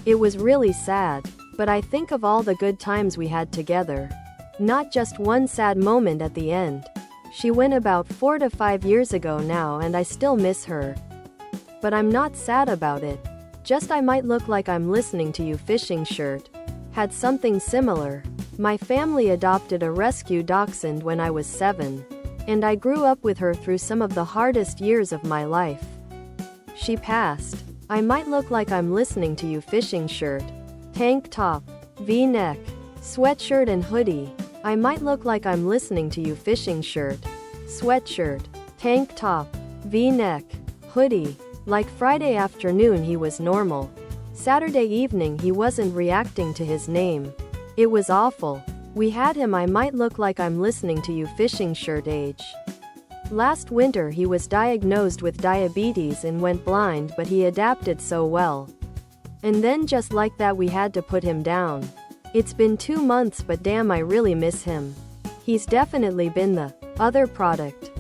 It was really sad, but I think of all the good times we had together. Not just one sad moment at the end. She went about 4 to 5 years ago now and I still miss her. But I'm not sad about it. Just I might look like I'm listening to you fishing shirt. Had something similar. My family adopted a rescue dachshund when I was 7. And I grew up with her through some of the hardest years of my life. She passed. I might look like I'm listening to you fishing shirt. Tank top, V-neck, sweatshirt and hoodie. I might look like I'm listening to you fishing shirt. Sweatshirt, tank top, V-neck, hoodie. Like Friday afternoon he was normal. Saturday evening he wasn't reacting to his name. It was awful. We had him I might look like I'm listening to you fishing shirt age. Last winter he was diagnosed with diabetes and went blind, but he adapted so well. And then just like that we had to put him down. It's been 2 months but damn I really miss him. He's definitely been the other product.